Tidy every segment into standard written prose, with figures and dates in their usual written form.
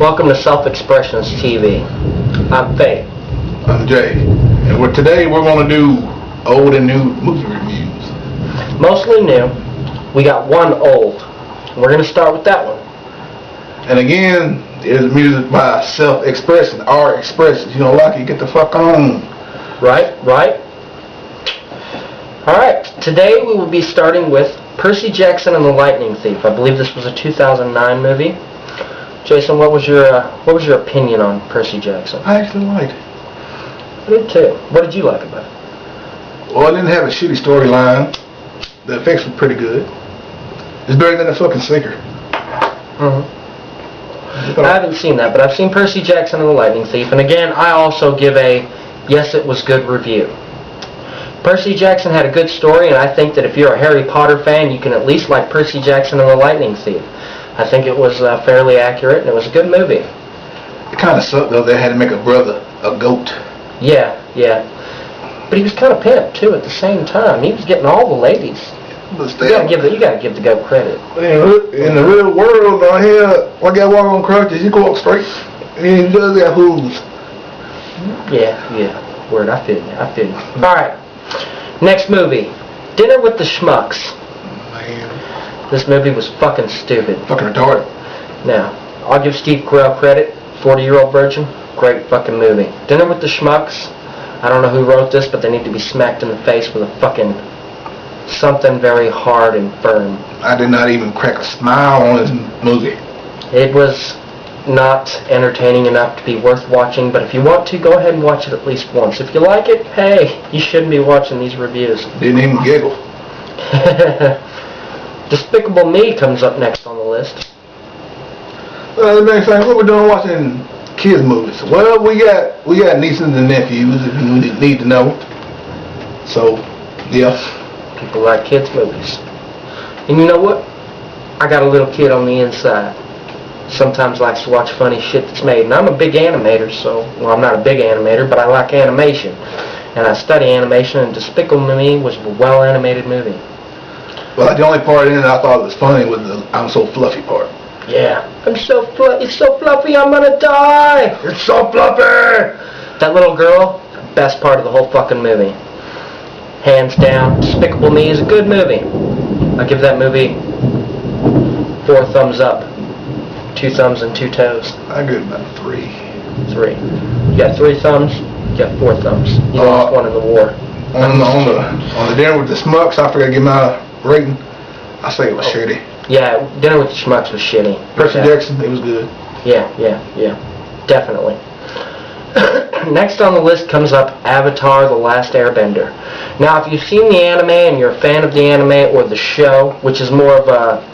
Welcome to Self-Expressions TV. I'm Faye. I'm Jay. And today we're going to do old and new movie reviews. Mostly new. We got one old. We're going to start with that one. And again, it's music by Self-Expression, our expressions. You don't like it, get the fuck on. Right. Alright, today we will be starting with Percy Jackson and the Lightning Thief. I believe this was a 2009 movie. Jason, what was your opinion on Percy Jackson? I actually liked it. I did too. What did you like about it? Well, it didn't have a shitty storyline. The effects were pretty good. It's better than the fucking Sinker. I haven't seen that, but I've seen Percy Jackson and the Lightning Thief, and again, I also give a yes, it was good review. Percy Jackson had a good story, and I think that if you're a Harry Potter fan, you can at least like Percy Jackson and the Lightning Thief. I think it was fairly accurate, and it was a good movie. It kind of sucked, though. They had to make a brother a goat. Yeah. But he was kind of pimp, too, at the same time. He was getting all the ladies. But You gotta give the goat credit. In the real world, out here, one guy walk on crutches, he go up straight. And he does got hooves. Yeah. Word, I feel you. Alright. Next movie. Dinner with the Schmucks. Man. This movie was fucking stupid. Fucking retarded. Now, I'll give Steve Carell credit. 40-year-old virgin. Great fucking movie. Dinner with the Schmucks. I don't know who wrote this, but they need to be smacked in the face with a fucking something very hard and firm. I did not even crack a smile on this movie. It was not entertaining enough to be worth watching, but if you want to, go ahead and watch it at least once. If you like it, hey, you shouldn't be watching these reviews. Didn't even giggle. Despicable Me comes up next on the list. The next thing, what we're doing watching kids movies. Well, we got nieces and nephews if you need to know. So, yeah. People like kids movies. And you know what? I got a little kid on the inside. Sometimes likes to watch funny shit that's made. And I'm a big animator, well, I'm not a big animator, but I like animation. And I study animation, and Despicable Me was a well-animated movie. Well, the only part in it I thought was funny was the I'm so fluffy part. Yeah. It's so fluffy, I'm gonna die! It's so fluffy! That little girl, best part of the whole fucking movie. Hands down, Despicable Me is a good movie. I give that movie 4 thumbs up. 2 thumbs and 2 toes. I give it about 3. 3. You got 3 thumbs, you got 4 thumbs. You lost one in the war. On the Dinner with the Schmucks, I forgot to give my rating. I say it was shitty. Yeah, Dinner with the Schmucks was shitty. Percy Jackson, it was good. Yeah. Definitely. Next on the list comes up Avatar: The Last Airbender. Now, if you've seen the anime and you're a fan of the anime or the show, which is more of a...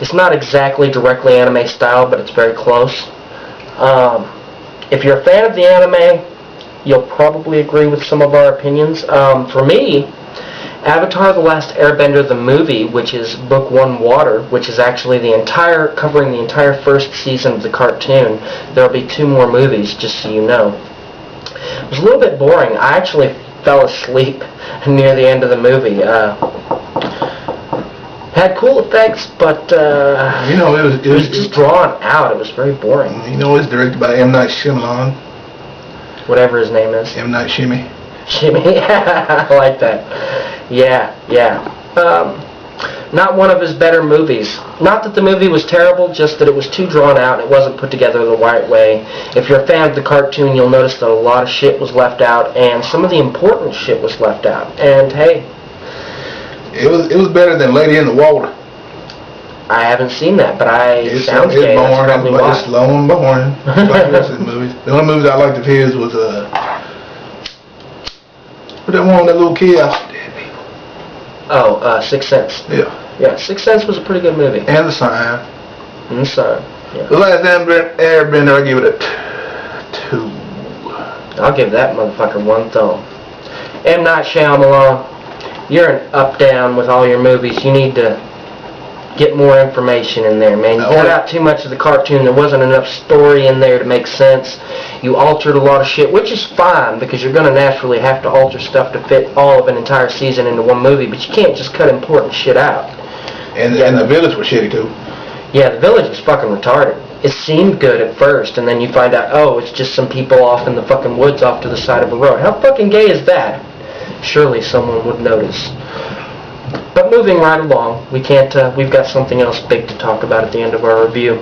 It's not exactly directly anime style, but it's very close. If you're a fan of the anime, you'll probably agree with some of our opinions. For me, Avatar: The Last Airbender, the movie, which is Book 1 Water, which is actually covering the entire first season of the cartoon. There'll be 2 more movies, just so you know. It was a little bit boring. I actually fell asleep near the end of the movie. Had cool effects, but it was just drawn out. It was very boring. It's directed by M. Night Shyamalan. Whatever his name is. M. Night Shimmy. Shimmy. I like that. Yeah. Not one of his better movies. Not that the movie was terrible, just that it was too drawn out and it wasn't put together the right way. If you're a fan of the cartoon, you'll notice that a lot of shit was left out, and some of the important shit was left out. And hey, it was better than Lady in the Water. I haven't seen that, but It's boring. It's slow and boring. Like the rest of the movies. The only movies I liked of his was but that one with that little kid, I said, dead people. Oh, Sixth Sense. Yeah, Sixth Sense was a pretty good movie. And The Sign. And The Sign. Yeah. The Last Airbender, I give it a 2. I'll give that motherfucker 1 thumb. M. Night Shyamalan, you're an up-down with all your movies. You need to get more information in there, man. You cut out too much of the cartoon. There wasn't enough story in there to make sense. You altered a lot of shit, which is fine, because you're going to naturally have to alter stuff to fit all of an entire season into one movie, but you can't just cut important shit out. And the village was shitty, too. Yeah, the village was fucking retarded. it seemed good at first, and then you find out, oh, it's just some people off in the fucking woods off to the side of a road. How fucking gay is that? Surely someone would notice. But moving right along, we've got something else big to talk about at the end of our review.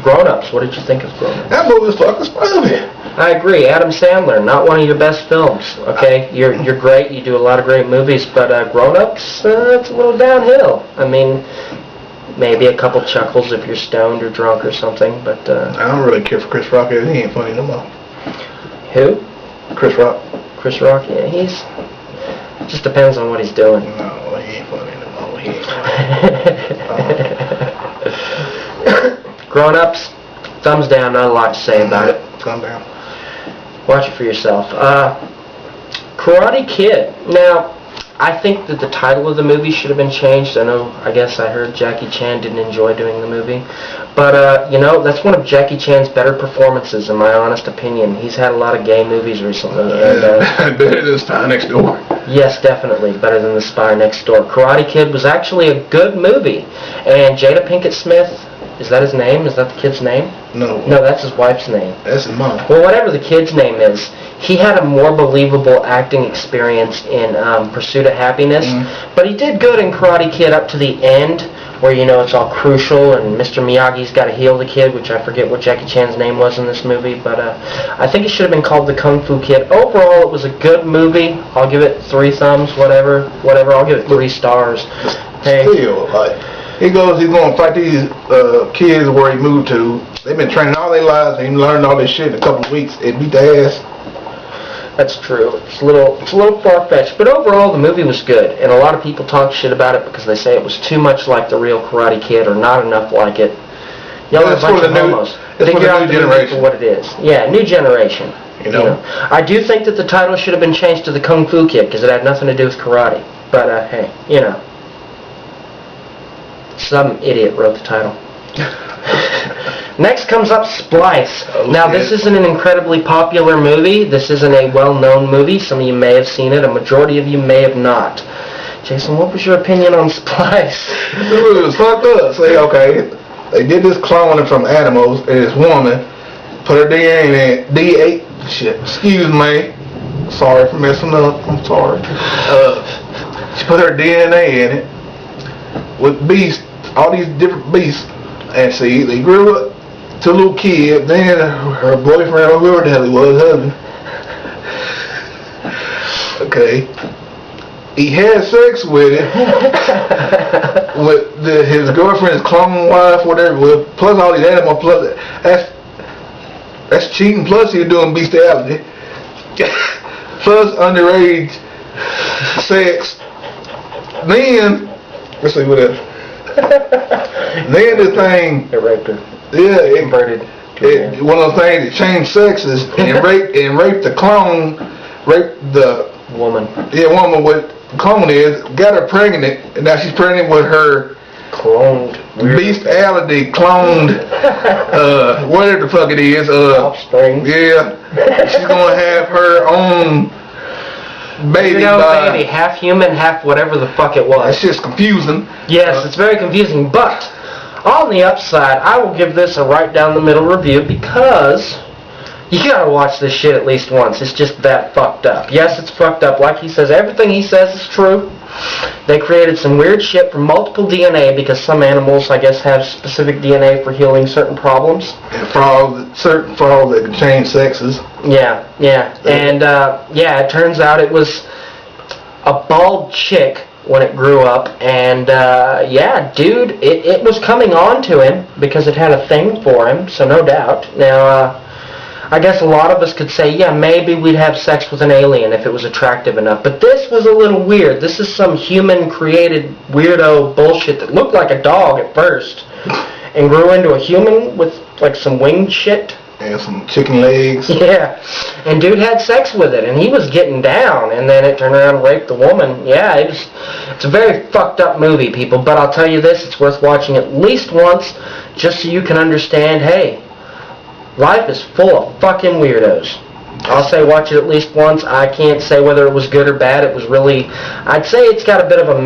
Grown Ups, what did you think of Grown Ups? That movie's fucking stupid. I agree, Adam Sandler, not one of your best films, okay? You're great, you do a lot of great movies, but Grown Ups, it's a little downhill. I mean, maybe a couple chuckles if you're stoned or drunk or something, but... I don't really care for Chris Rock, he ain't funny no more. Who? Chris Rock. Chris Rock, yeah, he's... Just depends on what he's doing. No, he ain't funny no more, he ain't funny. Grown Ups, thumbs down, not a lot to say about it. Calm down. Watch it for yourself. Karate Kid. Now, I think that the title of the movie should have been changed. I guess I heard Jackie Chan didn't enjoy doing the movie. But, that's one of Jackie Chan's better performances, in my honest opinion. He's had a lot of gay movies recently. And, better than Spy Next Door. Yes, definitely. Better than The Spy Next Door. Karate Kid was actually a good movie. And Jada Pinkett Smith, is that his name? Is that the kid's name? No. No, that's his wife's name. That's his mom. Well, whatever the kid's name is, he had a more believable acting experience in Pursuit of Happiness, but he did good in Karate Kid up to the end, where, it's all crucial, and Mr. Miyagi's got to heal the kid, which I forget what Jackie Chan's name was in this movie, but I think it should have been called The Kung Fu Kid. Overall, it was a good movie. I'll give it 3 thumbs, whatever. I'll give it 3 stars. Hey. Still, he's going to fight these kids where he moved to. They've been training all their lives. They learned all this shit in a couple of weeks. It beat their ass. That's true. It's a little far-fetched, but overall the movie was good, and a lot of people talk shit about it because they say it was too much like the real Karate Kid or not enough like it. Y'all are a bunch of homos. Figure out the movie for what it is. Yeah, new generation. You know? I do think that the title should have been changed to The Kung Fu Kid because it had nothing to do with karate. But hey, some idiot wrote the title. Next comes up Splice. Now, this isn't an incredibly popular movie. This isn't a well-known movie. Some of you may have seen it. A majority of you may have not. Jason, what was your opinion on Splice? It was fucked up. Say, okay, they did this cloning from animals, and this woman put her DNA in. Excuse me. Sorry for messing up. I'm sorry. She put her DNA in it with beasts, all these different beasts. And see, they grew up to a little kid, then her boyfriend, or whoever the hell he was, husband. Okay. He had sex with it, with his girlfriend's clone wife, whatever it was, plus all these animals, plus that's cheating, plus he's doing bestiality, plus underage sex. Then, let's see what else. Then the thing, It raped her. yeah, Converted. one of the things that changed sexes and raped the clone, raped the Woman. woman with clone is, got her pregnant, and now she's pregnant with her Cloned. bestiality cloned, whatever the fuck it is, Offspring. yeah, she's gonna have her own baby by. Baby, half human, half whatever the fuck it was. That's just confusing. Yes, it's very confusing, but on the upside, I will give this a right down the middle review because you gotta watch this shit at least once. It's just that fucked up. Yes, it's fucked up. Like he says, everything he says is true. They created some weird shit from multiple DNA because some animals, I guess, have specific DNA for healing certain problems. And certain frogs that can change sexes. Yeah. And, it turns out it was a bald chick when it grew up, and, dude, it was coming on to him because it had a thing for him, so no doubt. Now, I guess a lot of us could say, yeah, maybe we'd have sex with an alien if it was attractive enough, but this was a little weird. This is some human-created weirdo bullshit that looked like a dog at first and grew into a human with, like, some winged shit. And some chicken legs. Yeah, and dude had sex with it, and he was getting down, and then it turned around and raped the woman. Yeah, it's a very fucked up movie, people, but I'll tell you this, it's worth watching at least once, just so you can understand, hey, life is full of fucking weirdos. I'll say watch it at least once. I can't say whether it was good or bad. It was really, I'd say it's got a bit of a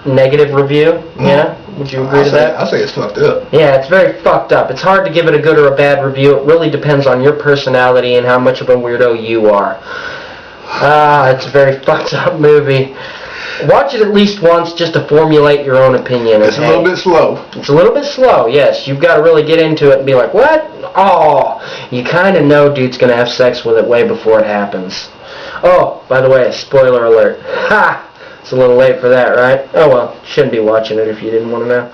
negative review. Yeah, would you agree to that? I say it's fucked up. Yeah, it's very fucked up. It's hard to give it a good or a bad review. It really depends on your personality and how much of a weirdo you are. It's a very fucked up movie. Watch it at least once just to formulate your own opinion. It's a little bit slow. It's a little bit slow, yes. You've got to really get into it and be like, what? Oh, you kind of know dude's going to have sex with it way before it happens. Oh, by the way, spoiler alert. Ha! It's a little late for that, right? Oh well, shouldn't be watching it if you didn't want to know.